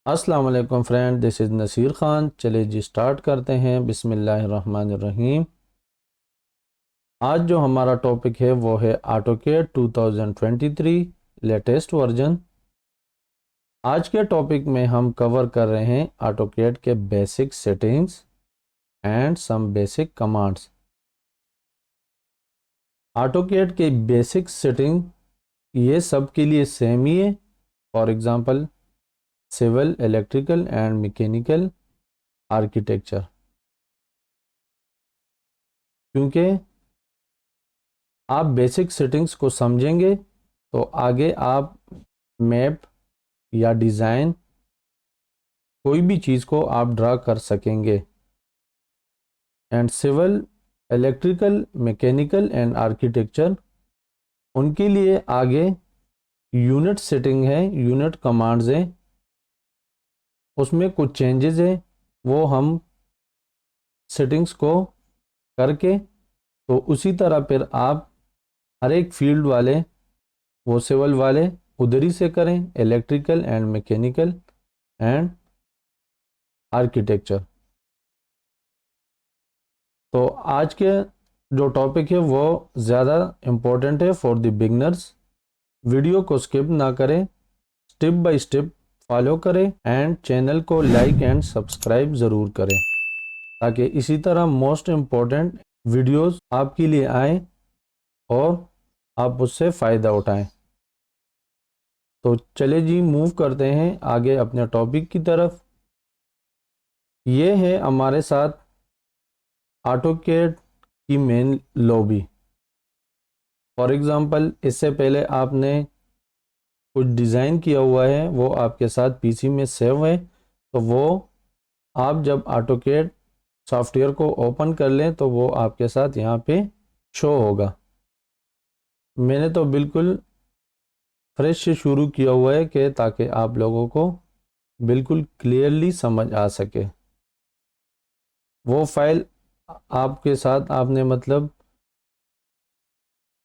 अस्सलाम वालेकुम friend, this is Naseer Khan. चले जी स्टार्ट करते हैं। बिस्मिल्लाहिर्रहमानिर्रहीम। आज जो हमारा टॉपिक है वो है ऑटोकैड 2023 लेटेस्ट वर्जन। आज के टॉपिक में हम कवर कर रहे हैं ऑटोकैड के basic settings and some basic commands. AutoCAD के बेसिक सेटिंग ये सब के लिए सेम ही है। For example civil, electrical and mechanical architecture, क्योंकि आप बेसिक सेटिंग्स को समझेंगे तो आगे आप मैप या डिज़ाइन कोई भी चीज़ को आप ड्रा कर सकेंगे। And civil, electrical, mechanical and architecture, उनके लिए आगे यूनिट सेटिंग है, यूनिट कमांड्स हैं, उसमें कुछ चेंजेस हैं, वो हम सेटिंग्स को करके तो उसी तरह फिर आप हर एक फील्ड वाले, वो सिविल वाले उधर ही से करें, electrical and mechanical and architecture. तो आज के जो टॉपिक है वो ज़्यादा इम्पोर्टेंट है फॉर द बिगनर्स। वीडियो को स्किप ना करें, स्टेप बाय स्टेप फॉलो करें एंड चैनल को लाइक एंड सब्सक्राइब ज़रूर करें ताकि इसी तरह मोस्ट इम्पोर्टेंट वीडियोस आपके लिए आए और आप उससे फ़ायदा उठाएं। तो चले जी मूव करते हैं आगे अपने टॉपिक की तरफ। ये है हमारे साथ ऑटोकैड की मेन लॉबी। फॉर एग्ज़ाम्पल इससे पहले आपने कुछ डिज़ाइन किया हुआ है, वो आपके साथ पीसी में सेव है, तो वो आप जब ऑटोकैड सॉफ्टवेयर को ओपन कर लें तो वो आपके साथ यहाँ पे शो होगा। मैंने तो बिल्कुल फ्रेश से शुरू किया हुआ है कि ताकि आप लोगों को बिल्कुल क्लियरली समझ आ सके। वो फाइल आपके साथ आपने मतलब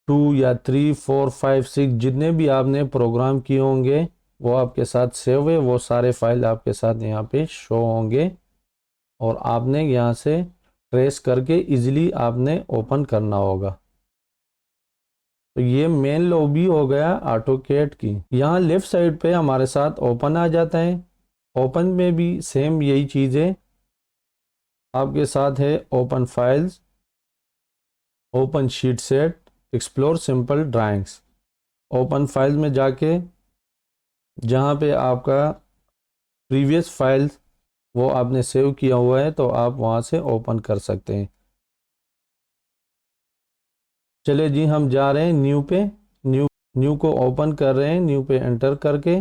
2 या 3 4 5 6 जितने भी आपने प्रोग्राम किए होंगे वो आपके साथ सेव है, वो सारे फाइल आपके साथ यहाँ पे शो होंगे और आपने यहाँ से ट्रेस करके इजीली आपने ओपन करना होगा। तो ये मेन लॉबी हो गया ऑटोकैड की। यहाँ लेफ्ट साइड पे हमारे साथ ओपन आ जाता है। ओपन में भी सेम यही चीज़ है, आपके साथ है open files, open sheet set, explore simple drawings. Open files में जाके जहाँ पे आपका प्रीवियस फाइल्स वो आपने सेव किया हुआ है तो आप वहाँ से ओपन कर सकते हैं। चले जी हम जा रहे हैं न्यू पे। न्यू न्यू को ओपन कर रहे हैं, न्यू पे एंटर करके।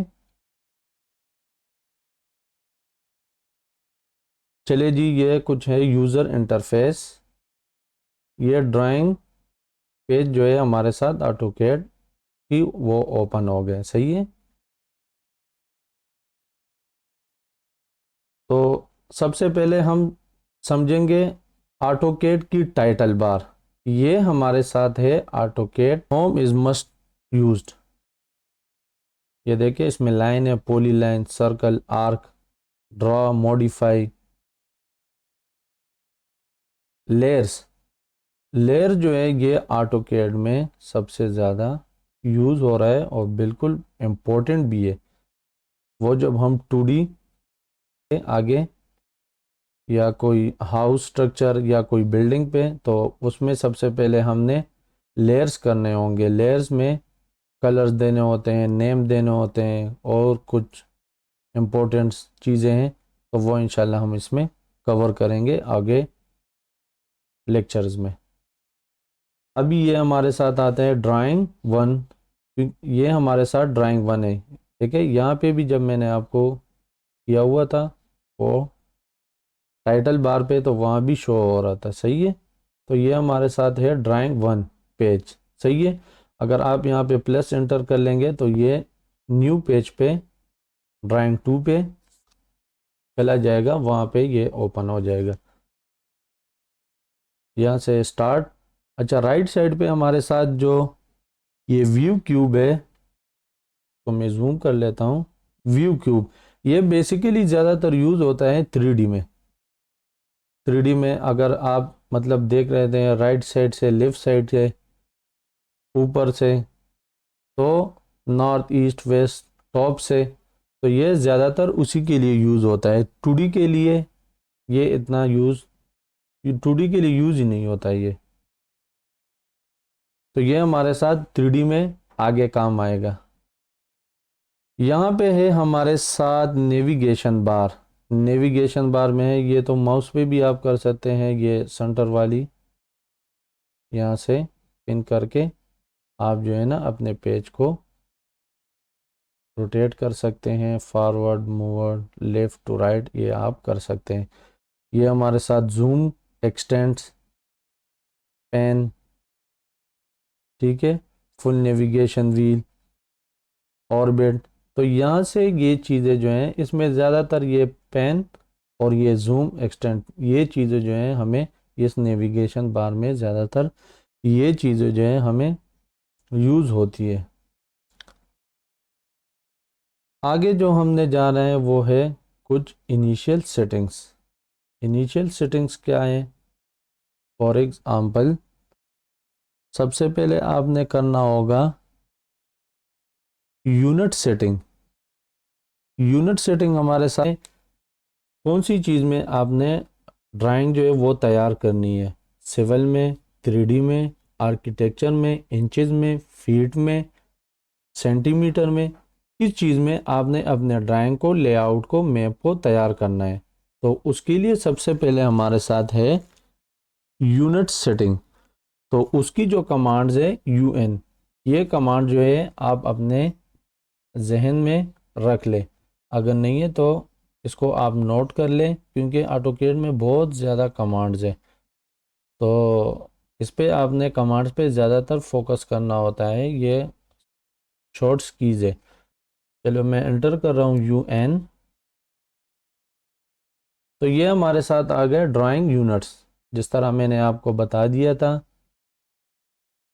चले जी ये कुछ है यूज़र इंटरफेस। ये ड्राइंग पेज जो है हमारे साथ ऑटोकैड की वो ओपन हो गए, सही है। तो सबसे पहले हम समझेंगे ऑटोकैड की टाइटल बार। ये हमारे साथ है AutoCAD home is must used. ये देखिए इसमें लाइन है, poly line, circle, arc, draw, modify, layers. Layer जो है ये ऑटोकैड में सबसे ज़्यादा यूज़ हो रहा है और बिल्कुल इम्पोर्टेंट भी है। वो जब हम 2D के आगे या कोई हाउस स्ट्रक्चर या कोई बिल्डिंग पे, तो उसमें सबसे पहले हमने लेयर्स करने होंगे। लेयर्स में कलर्स देने होते हैं, नेम देने होते हैं और कुछ इम्पोर्टेंट चीज़ें हैं, तो वो इंशाल्लाह हम इसमें कवर करेंगे आगे लेक्चर्स में। अभी ये हमारे साथ आता है ड्राइंग वन। ये हमारे साथ ड्राइंग वन है, ठीक है। यहाँ पे भी जब मैंने आपको किया हुआ था वो टाइटल बार पे, तो वहाँ भी शो हो रहा था, सही है। तो ये हमारे साथ है ड्राइंग वन पेज, सही है। अगर आप यहाँ पे प्लस एंटर कर लेंगे तो ये न्यू पेज पे ड्राइंग टू पे चला जाएगा, वहाँ पे ये ओपन हो जाएगा। यहाँ से स्टार्ट। अच्छा, राइट साइड पे हमारे साथ जो ये व्यू क्यूब है, तो मैं जूम कर लेता हूँ। व्यू क्यूब, ये बेसिकली ज़्यादातर यूज़ होता है 3D में। 3D में अगर आप मतलब देख रहे थे राइट साइड से, लेफ्ट साइड से, ऊपर से, तो नॉर्थ ईस्ट वेस्ट, टॉप से, तो ये ज़्यादातर उसी के लिए यूज़ होता है। 2D के लिए ये इतना यूज़, 2D के लिए यूज़ ही नहीं होता है ये। तो ये हमारे साथ 3D में आगे काम आएगा। यहाँ पे है हमारे साथ नेविगेशन बार। नेविगेशन बार में है, ये तो माउस पे भी आप कर सकते हैं, ये सेंटर वाली यहाँ से पिन करके आप जो है ना अपने पेज को रोटेट कर सकते हैं, फॉरवर्ड मूववर्ड लेफ़्ट टू राइट ये आप कर सकते हैं। ये हमारे साथ जूम, एक्सटेंड्स, पेन, ठीक है, फुल नेविगेशन व्हील, ऑर्बिट। तो यहाँ से ये चीज़ें जो हैं इसमें ज़्यादातर ये पेन और ये जूम एक्सटेंड, ये चीज़ें जो हैं हमें इस नेविगेशन बार में ज़्यादातर ये चीज़ें जो हैं हमें यूज़ होती है। आगे जो हमने जाना है वो है कुछ इनिशियल सेटिंग्स। इनिशियल सेटिंग्स क्या है? फॉर एग्जाम्पल सबसे पहले आपने करना होगा यूनिट सेटिंग। यूनिट सेटिंग हमारे साथ कौन सी चीज़ में आपने ड्राइंग जो है वो तैयार करनी है? सिविल में, 3D में, आर्किटेक्चर में, इंचेस में, फीट में, सेंटीमीटर में, किस चीज़ में आपने अपने ड्राइंग को, लेआउट को, मैप को तैयार करना है? तो उसके लिए सबसे पहले हमारे साथ है यूनिट सेटिंग। तो उसकी जो कमांड्स है UN, ये कमांड जो है आप अपने जहन में रख ले। अगर नहीं है तो इसको आप नोट कर लें, क्योंकि ऑटोकैड में बहुत ज़्यादा कमांड्स है, तो इस पे आपने कमांड्स पे ज़्यादातर फोकस करना होता है। ये शॉर्ट्स कीज़ है। चलो मैं एंटर कर रहा हूँ UN। तो ये हमारे साथ आ गए ड्राइंग यूनिट्स, जिस तरह मैंने आपको बता दिया था।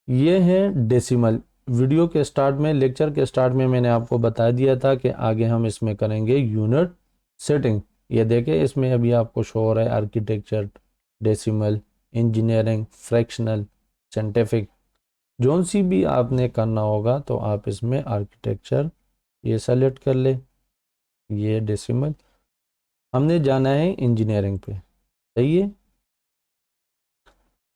ये है डेसिमल। वीडियो के स्टार्ट में, लेक्चर के स्टार्ट में मैंने आपको बता दिया था कि आगे हम इसमें करेंगे यूनिट सेटिंग। ये देखें इसमें अभी आपको शो हो रहा है architecture, decimal, engineering, fractional, scientific. जोन सी भी आपने करना होगा तो आप इसमें आर्किटेक्चर ये सेलेक्ट कर ले, ये डेसिमल। हमने जाना है इंजीनियरिंग पे, सही है।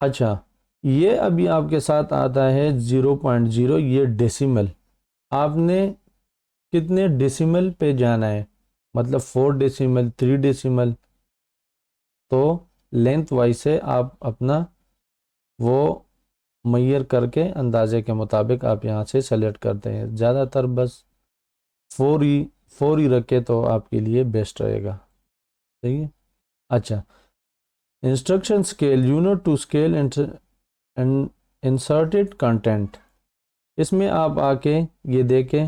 अच्छा, ये अभी आपके साथ आता है 0.0, ये डेसिमल। आपने कितने डेसिमल पे जाना है, मतलब 4 डेसिमल, 3 डेसिमल, तो लेंथ वाइज से आप अपना वो मैयर करके अंदाजे के मुताबिक आप यहाँ से सेलेक्ट करते हैं। ज़्यादातर बस 4 ही रखे तो आपके लिए बेस्ट रहेगा, सही है। अच्छा, instruction scale, unit to scale and inserted content. इसमें आप आके ये देखें,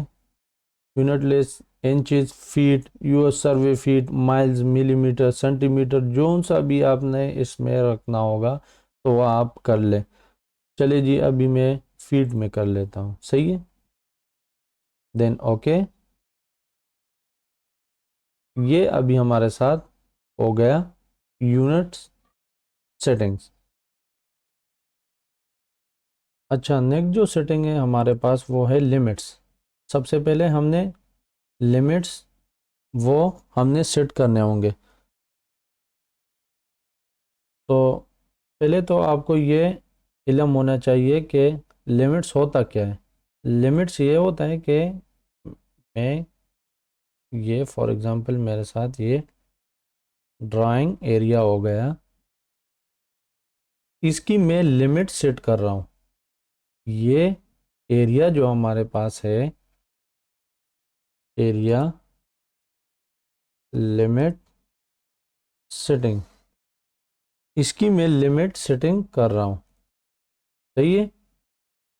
unitless, inches, feet, US survey feet, miles, millimetre, centimetre, जोन सा भी आपने इसमें रखना होगा तो वह आप कर ले। चलिए जी, अभी मैं फीट में कर लेता हूँ, सही है। देन ओके, ये अभी हमारे साथ हो गया यूनिट्स सेटिंग्स। अच्छा, नेक्स्ट जो सेटिंग है हमारे पास वो है लिमिट्स। सबसे पहले हमने लिमिट्स वो हमने सेट करने होंगे। तो पहले तो आपको ये इल्म होना चाहिए कि लिमिट्स होता क्या है। लिमिट्स ये होता है कि मैं ये फॉर एग्जांपल मेरे साथ ये ड्राइंग एरिया हो गया, इसकी मैं लिमिट सेट कर रहा हूँ। ये एरिया जो हमारे पास है, एरिया लिमिट सेटिंग, इसकी मैं लिमिट सेटिंग कर रहा हूँ, सही है।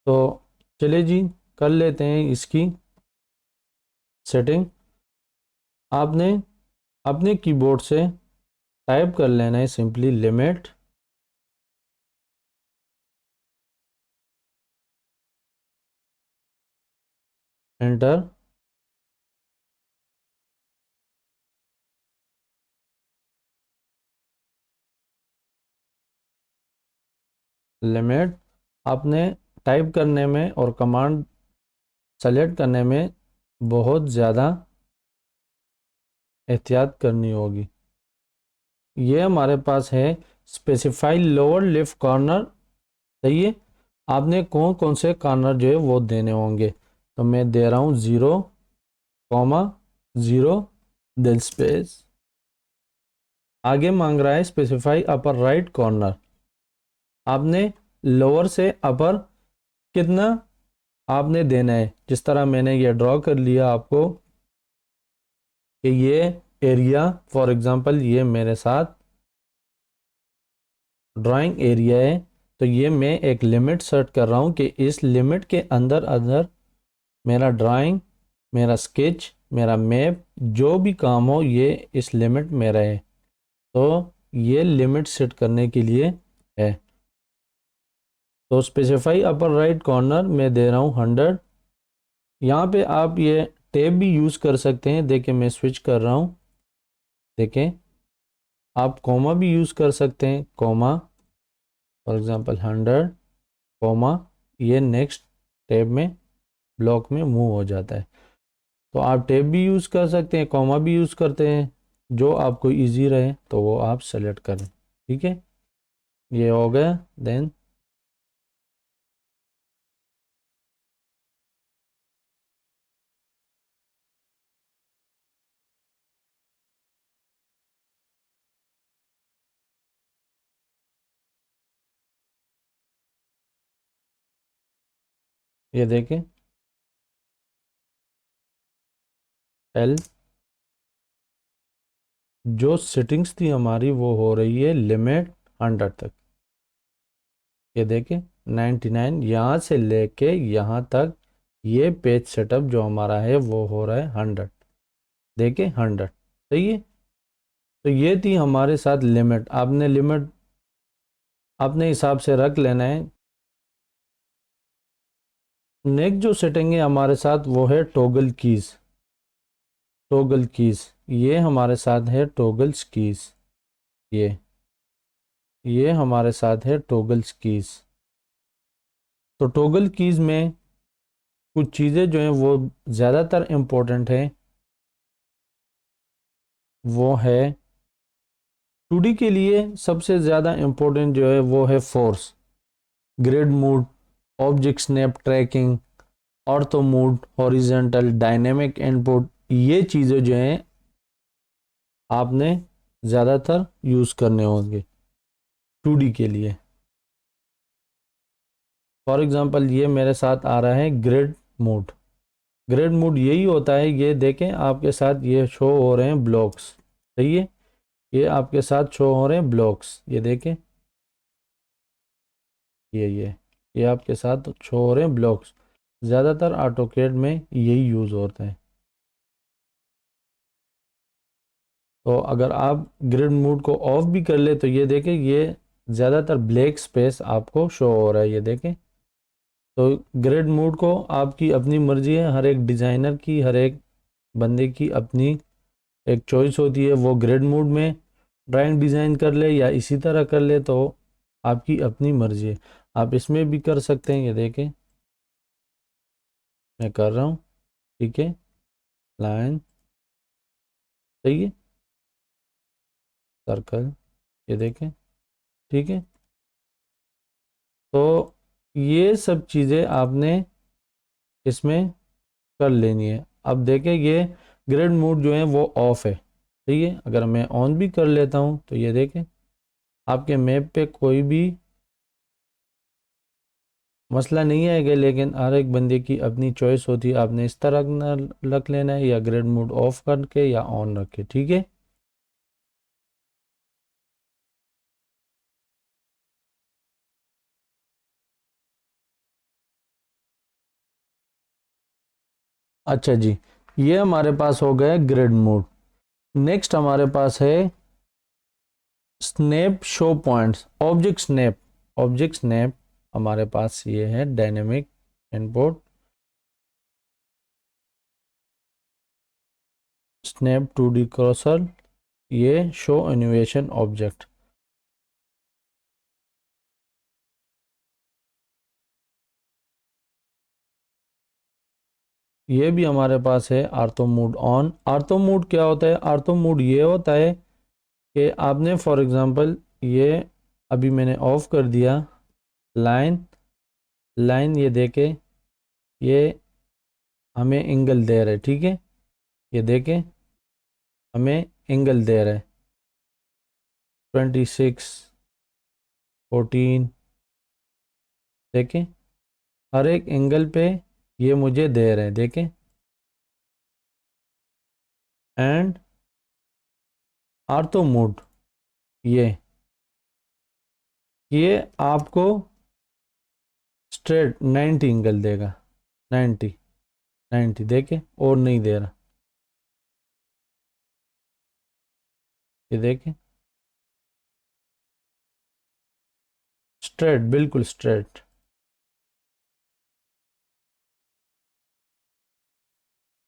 तो चलिए जी, कर लेते हैं इसकी सेटिंग। आपने अपने कीबोर्ड से टाइप कर लेना है सिंपली लिमिट, एंटर। लिमिट आपने टाइप करने में और कमांड सेलेक्ट करने में बहुत ज़्यादा एहतियात करनी होगी। ये हमारे पास है स्पेसिफाई लोअर लेफ्ट कॉर्नर। सही है, आपने कौन कौन से कॉर्नर जो है वो देने होंगे। तो मैं दे रहा हूँ 0,0 देन स्पेस। आगे मांग रहा है स्पेसिफाई अपर राइट कॉर्नर। आपने लोअर से अपर कितना आपने देना है। जिस तरह मैंने ये ड्रॉ कर लिया आपको कि ये एरिया, फॉर एग्जांपल ये मेरे साथ ड्राइंग एरिया है, तो ये मैं एक लिमिट सेट कर रहा हूँ कि इस लिमिट के अंदर अंदर मेरा ड्राइंग, मेरा स्केच, मेरा मैप, जो भी काम हो ये इस लिमिट में रहे। तो ये लिमिट सेट करने के लिए है। तो स्पेसिफाई अपर राइट कॉर्नर में दे रहा हूँ 100। यहाँ पे आप ये टैब भी यूज़ कर सकते हैं। देखिए मैं स्विच कर रहा हूँ। देखें, आप कॉमा भी यूज़ कर सकते हैं। कॉमा फॉर एग्जांपल 100 कॉमा, ये नेक्स्ट टैब में ब्लॉक में मूव हो जाता है। तो आप टैब भी यूज़ कर सकते हैं, कॉमा भी यूज़ करते हैं, जो आपको इजी रहे तो वो आप सेलेक्ट करें। ठीक है, ये हो गया। देन ये देखें, एल जो सेटिंग्स थी हमारी वो हो रही है लिमिट 100 तक। ये देखें 99 यहाँ से लेके यहाँ तक ये पेज सेटअप जो हमारा है वो हो रहा है 100। देखें 100। सही है। तो ये थी हमारे साथ लिमिट। आपने लिमिट अपने हिसाब से रख लेना है। नेक्स्ट जो सेटिंग है हमारे साथ वो है टॉगल कीज। टॉगल कीज ये हमारे साथ है टॉगल्स कीज। ये हमारे साथ है टॉगल्स कीज। तो टॉगल कीज में कुछ चीज़ें जो हैं वो ज़्यादातर इम्पोर्टेंट है। वो है 2D के लिए सबसे ज़्यादा इम्पोर्टेंट जो है वो है force, grid mode, object snap tracking, ortho mode, horizontal, dynamic input. ये चीज़ें जो हैं आपने ज़्यादातर यूज़ करने होंगे 2D के लिए। फॉर एग्जांपल ये मेरे साथ आ रहा है ग्रिड मूड। ग्रिड मूड यही होता है, ये देखें आपके साथ ये शो हो रहे हैं ब्लॉक्स। सही है, ये आपके साथ शो हो रहे हैं ब्लॉक्स। ये देखें, ये आपके साथ शो हो रहे हैं ब्लॉक्स। ज़्यादातर ऑटोकैड में यही यूज़ होता है। तो अगर आप ग्रिड मोड को ऑफ भी कर ले तो ये देखें, ये ज़्यादातर ब्लैक स्पेस आपको शो हो रहा है। ये देखें, तो ग्रिड मोड को आपकी अपनी मर्जी है। हर एक डिज़ाइनर की, हर एक बंदे की अपनी एक चॉइस होती है। वो ग्रिड मोड में ड्राइंग डिज़ाइन कर ले या इसी तरह कर ले, तो आपकी अपनी मर्जी है। आप इसमें भी कर सकते हैं। ये देखें मैं कर रहा हूँ। ठीक है, लाइन, सही है, सर्कल, ये देखें। ठीक है, तो ये सब चीज़ें आपने इसमें कर लेनी है। अब देखें ये ग्रिड मोड जो है वो ऑफ है। ठीक है, अगर मैं ऑन भी कर लेता हूँ तो ये देखें आपके मैप पे कोई भी मसला नहीं आएगा। लेकिन हर एक बंदे की अपनी चॉइस होती है। आपने इस तरह रख लेना है या ग्रिड मोड ऑफ करके या ऑन रखे। ठीक है, अच्छा जी, ये हमारे पास हो गया ग्रिड मोड। नेक्स्ट हमारे पास है snap show points, object snap. Object snap हमारे पास ये है डायनेमिक इनपुट, स्नैप 2D क्रॉसर, ये शो एनिमेशन ऑब्जेक्ट। ये भी हमारे पास है ortho mode on. Ortho mode क्या होता है? आर्थो मोड ये होता है कि आपने फॉर एग्जांपल ये अभी मैंने ऑफ कर दिया लाइन, लाइन ये देखे ये हमें एंगल दे रहा है, ठीक है, ये देखें हमें एंगल दे रहा है 26, 14, देखें हर एक एंगल पे ये मुझे दे रहे हैं, देखें। एंड आर्थो मोड ये आपको स्ट्रेट 90 एंगल देगा, 90, 90 देखें, और नहीं दे रहा, ये देखें स्ट्रेट, बिल्कुल स्ट्रेट।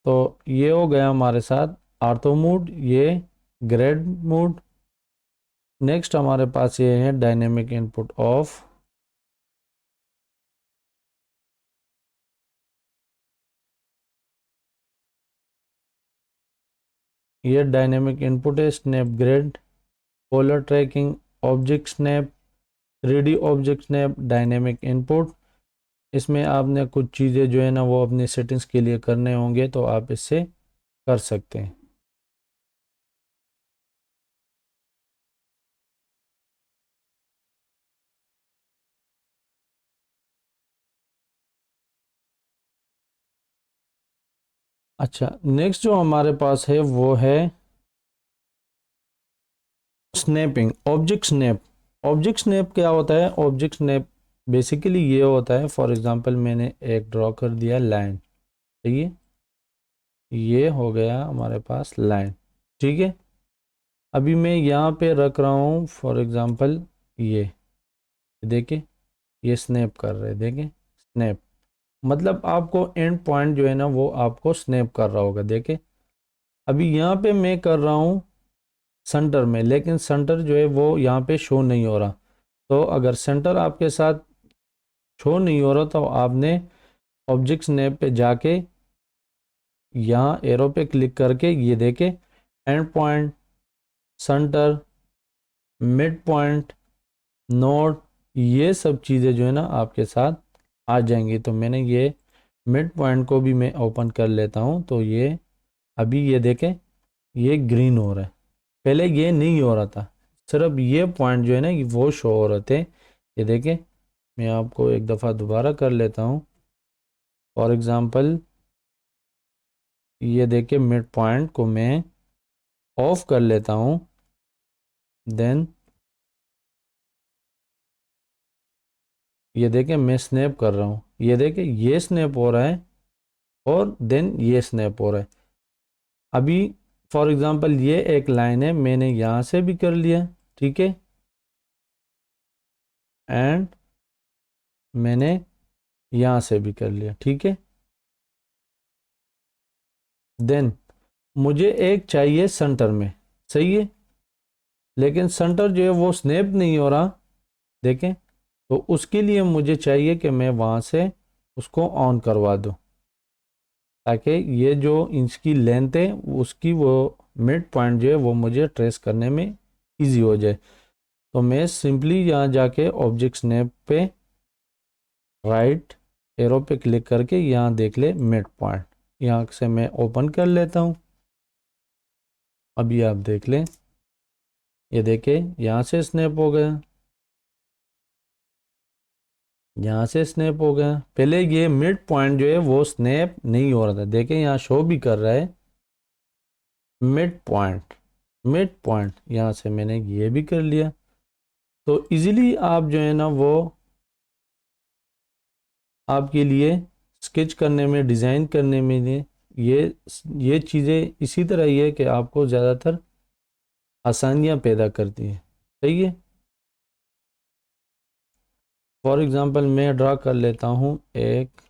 तो ये हो गया हमारे साथ आर्थो मोड, ये ग्रेड मोड। नेक्स्ट हमारे पास ये है डायनेमिक इनपुट ऑफ। ये डायनेमिक इनपुट है, snap grid, polar tracking, object snap, 3D object snap, dynamic input. इसमें आपने कुछ चीज़ें जो है ना वो अपनी सेटिंग्स के लिए करने होंगे, तो आप इससे कर सकते हैं। अच्छा, नेक्स्ट जो हमारे पास है वो है snapping, object snap. Object snap क्या होता है? ऑब्जेक्ट स्नैप बेसिकली ये होता है, फॉर एग्जांपल मैंने एक ड्रॉ कर दिया लाइन, ठीक है, ये हो गया हमारे पास लाइन, ठीक है। अभी मैं यहाँ पे रख रहा हूँ फॉर एग्जांपल ये देखिए, ये स्नैप कर रहे हैं, देखें स्नैप, मतलब आपको एंड पॉइंट जो है ना वो आपको स्नैप कर रहा होगा, देखें। अभी यहाँ पे मैं कर रहा हूँ सेंटर में, लेकिन सेंटर जो है वो यहाँ पे शो नहीं हो रहा। तो अगर सेंटर आपके साथ शो नहीं हो रहा तो आपने ऑब्जेक्ट स्नैप पे जाके यहाँ एरो पे क्लिक करके ये देखें and point, centre, mid point, node, ये सब चीज़ें जो है ना आपके साथ आ जाएंगी। तो मैंने ये मिड पॉइंट को भी मैं ओपन कर लेता हूँ, तो ये अभी ये देखें ये ग्रीन हो रहा है, पहले ये नहीं हो रहा था, सिर्फ ये पॉइंट जो है ना वो शो हो रहे थे। ये देखें, मैं आपको एक दफ़ा दोबारा कर लेता हूँ। फॉर एग्ज़ाम्पल ये देखिए मिड पॉइंट को मैं ऑफ कर लेता हूँ, देन ये देखें मैं स्नैप कर रहा हूँ, ये देखें ये स्नैप हो रहा है और देन ये स्नैप हो रहा है। अभी फॉर एग्ज़ाम्पल ये एक लाइन है, मैंने यहाँ से भी कर लिया, ठीक है, एंड मैंने यहाँ से भी कर लिया, ठीक है। देन मुझे एक चाहिए सेंटर में, सही है, लेकिन सेंटर जो है वो स्नैप नहीं हो रहा, देखें। तो उसके लिए मुझे चाहिए कि मैं वहाँ से उसको ऑन करवा दूँ, ताकि ये जो इंच की लेंथ है उसकी वो मिड पॉइंट जो है वो मुझे ट्रेस करने में इजी हो जाए। तो मैं सिंपली यहाँ जाके ऑब्जेक्ट स्नैप पे राइट एरो पे क्लिक करके यहाँ देख ले मिड पॉइंट, यहाँ से मैं ओपन कर लेता हूँ। अभी आप देख लें, ये देखे यहाँ से स्नैप हो गया, यहाँ से स्नैप हो गया। पहले ये मिड पॉइंट जो है वो स्नैप नहीं हो रहा था, देखें यहाँ शो भी कर रहा है मिड पॉइंट, मिड पॉइंट यहाँ से मैंने ये भी कर लिया। तो इजीली आप जो है ना वो आपके लिए स्केच करने में, डिज़ाइन करने में ये ये चीज़ें इसी तरह ही है कि आपको ज़्यादातर आसानियाँ पैदा करती हैं, सही है। फॉर एग्ज़ाम्पल मैं ड्रा कर लेता हूँ एक,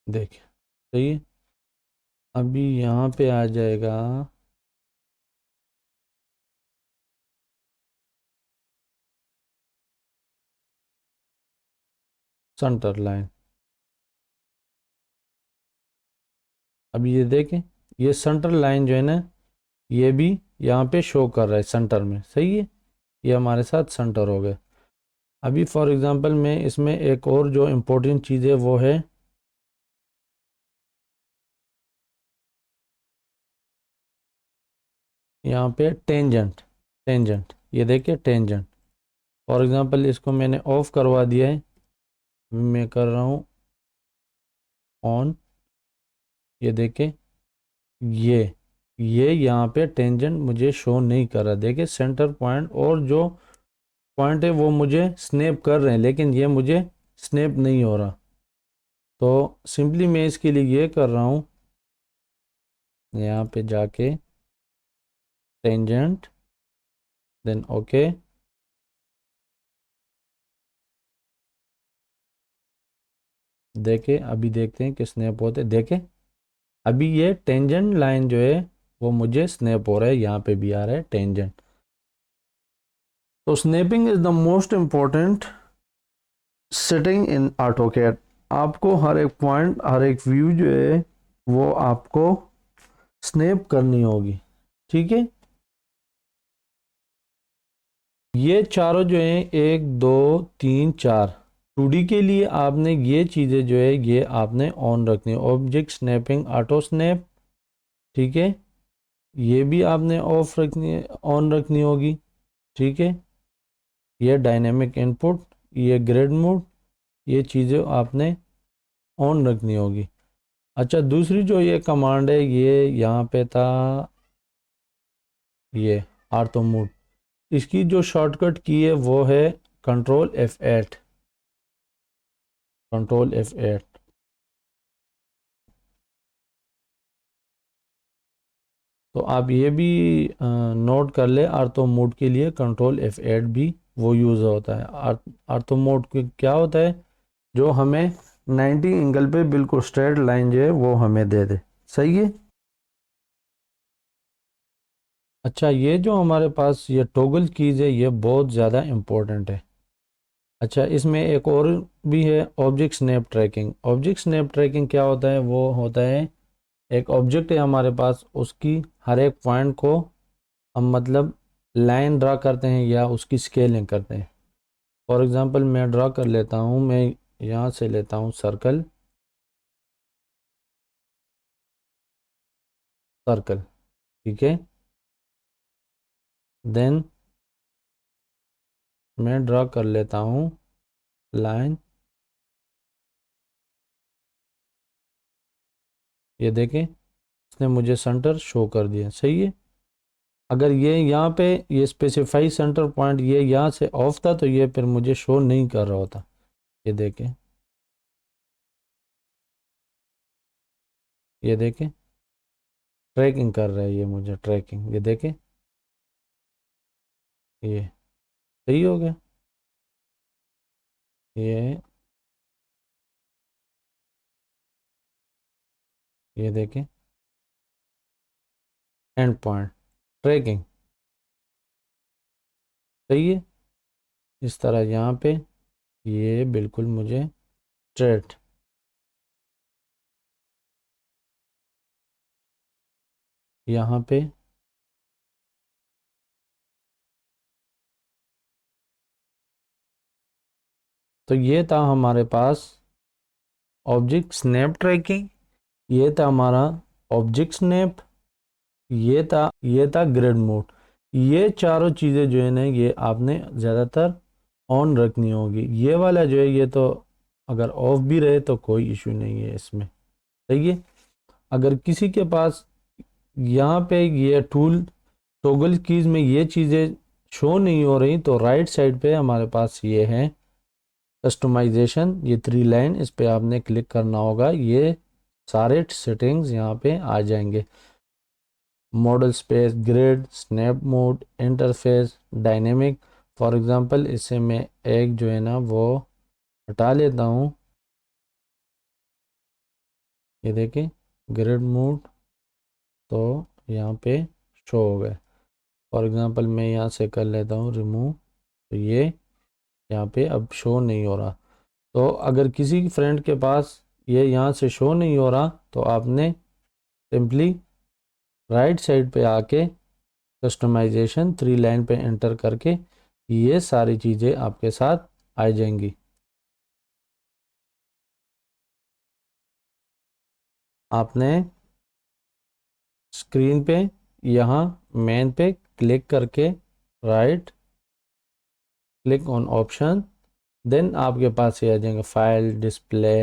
देखिए सही है, अभी यहाँ पे आ जाएगा सेंटर लाइन। अब ये देखें, ये सेंटर लाइन जो है ना, ये भी यहाँ पे शो कर रहा है सेंटर में, सही है, ये हमारे साथ सेंटर हो गए। अभी फॉर एग्जांपल मैं इसमें एक और जो इम्पोर्टेंट चीज़ है वो है यहाँ पे टेंजेंट। टेंजेंट, ये देखिए टेंजेंट। फॉर एग्जांपल इसको मैंने ऑफ करवा दिया है, मैं कर रहा हूँ ऑन। ये देखें, ये यहाँ पे टेंजेंट मुझे शो नहीं कर रहा। देखिए सेंटर पॉइंट और जो पॉइंट है वो मुझे स्नैप कर रहे हैं, लेकिन ये मुझे स्नैप नहीं हो रहा। तो सिंपली मैं इसके लिए ये कर रहा हूँ, यहाँ पे जाके टेंजेंट, देन ओके। देखे, अभी देखते हैं कि स्नैप होते, देखे अभी ये टेंजेंट लाइन जो है वो मुझे स्नैप हो रहा है, यहाँ पे भी आ रहा है टेंजेंट। तो snapping is the most important setting in AutoCAD. आपको हर एक पॉइंट, हर एक व्यू जो है वो आपको स्नैप करनी होगी, ठीक है। ये चारों जो हैं, 1 2 3 4, 2D के लिए आपने ये चीज़ें जो है ये आपने ऑन रखनी है। ऑब्जेक्ट स्नैपिंग, ऑटो स्नैप, ठीक है, ये भी आपने ऑफ रखनी है, ऑन रखनी होगी, ठीक है। ये डायनेमिक इनपुट, ये ग्रिड मोड, ये चीज़ें आपने ऑन रखनी होगी। अच्छा, दूसरी जो ये कमांड है, ये यहाँ पे था, ये आर्थो मोड, इसकी जो शॉर्टकट की है वो है कंट्रोल F8। Control F8। तो आप ये भी नोट कर ले, आर्थो मोड के लिए कंट्रोल F8 भी वो यूज़ होता है। आर्थो मोड क्या होता है, जो हमें 90 एंगल पे बिल्कुल स्ट्रेट लाइन जो है वो हमें दे दे, सही है। अच्छा, ये जो हमारे पास ये टॉगल कीज़ है ये बहुत ज़्यादा इम्पोर्टेंट है। अच्छा, इसमें एक और भी है, object snap tracking. Object snap tracking क्या होता है, वो होता है एक ऑब्जेक्ट है हमारे पास, उसकी हर एक पॉइंट को हम मतलब लाइन ड्रा करते हैं या उसकी स्केलिंग करते हैं। फॉर एग्जांपल मैं ड्रा कर लेता हूँ, मैं यहाँ से लेता हूँ सर्कल, सर्कल, ठीक है। देन मैं ड्रा कर लेता हूँ लाइन, ये देखें इसने मुझे सेंटर शो कर दिया, सही है। अगर ये यहाँ पे ये स्पेसिफाई सेंटर पॉइंट ये यहाँ से ऑफ था तो ये फिर मुझे शो नहीं कर रहा होता। ये देखें, ये देखें ट्रैकिंग कर रहा है ये मुझे, ट्रैकिंग, ये देखें, ये सही हो गया। ये ये देखें एंड पॉइंट ट्रैकिंग, सही है। इस तरह यहाँ पे ये बिल्कुल मुझे स्ट्रेट, यहाँ पे तो ये था हमारे पास ऑब्जेक्ट स्नैप ट्रैकिंग, ये था हमारा ऑब्जेक्ट स्नैप, ये था ग्रिड मोड। ये चारों चीज़ें जो है ना ये आपने ज़्यादातर ऑन रखनी होगी। ये वाला जो है ये तो अगर ऑफ भी रहे तो कोई इशू नहीं है इसमें, सही है। अगर किसी के पास यहाँ पे ये टूल टॉगल कीज में ये चीज़ें शो नहीं हो रही तो राइट साइड पे हमारे पास ये है कस्टमाइजेशन, ये 3 लाइन, इस पे आपने क्लिक करना होगा। ये सारे सेटिंग्स यहाँ पे आ जाएंगे, model space, grid, snap mode, interface, dynamic. For example इससे मैं एक जो है ना वो हटा लेता हूँ, ये देखिए ग्रिड मोड, तो यहाँ पे शो हो गए। फॉर एग्जांपल मैं यहाँ से कर लेता हूँ रिमूव, तो ये यहाँ पे अब शो नहीं हो रहा। तो अगर किसी फ्रेंड के पास ये यहाँ से शो नहीं हो रहा तो आपने सिंपली राइट साइड पे आके कस्टमाइजेशन 3 लाइन पे एंटर करके ये सारी चीज़ें आपके साथ आ जाएंगी। आपने स्क्रीन पे यहाँ मेन पे क्लिक करके right click on option, then आपके पास ये आ जाएंगे फाइल, डिस्प्ले,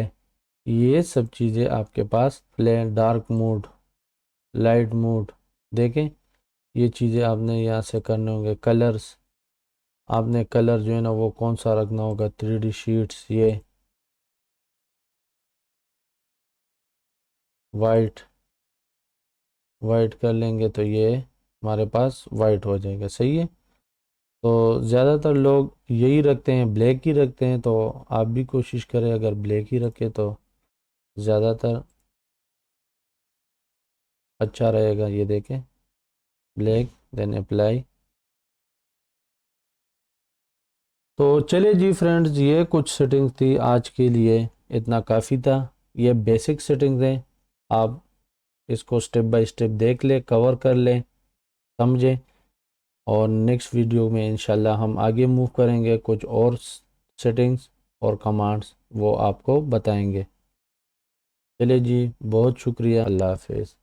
ये सब चीज़ें आपके पास, play, dark mode, light mode, देखें ये चीज़ें आपने यहाँ से करने होंगे। कलर्स, आपने कलर जो है ना वो कौन सा रखना होगा, 3D शीट्स, ये वाइट वाइट कर लेंगे तो ये हमारे पास वाइट हो जाएगा। सही है। तो ज़्यादातर लोग यही रखते हैं, ब्लैक ही रखते हैं, तो आप भी कोशिश करें अगर ब्लैक ही रखें तो ज़्यादातर अच्छा रहेगा। ये देखें ब्लैक, देन अप्लाई। तो चलिए जी फ्रेंड्स, ये कुछ सेटिंग्स थी आज के लिए, इतना काफ़ी था। ये बेसिक सेटिंग्स हैं, आप इसको स्टेप बाय स्टेप देख लें, कवर कर लें, समझें, और नेक्स्ट वीडियो में इंशाल्लाह हम आगे मूव करेंगे, कुछ और सेटिंग्स और कमांड्स वो आपको बताएंगे। चलिए जी, बहुत शुक्रिया, अल्लाह हाफिज़।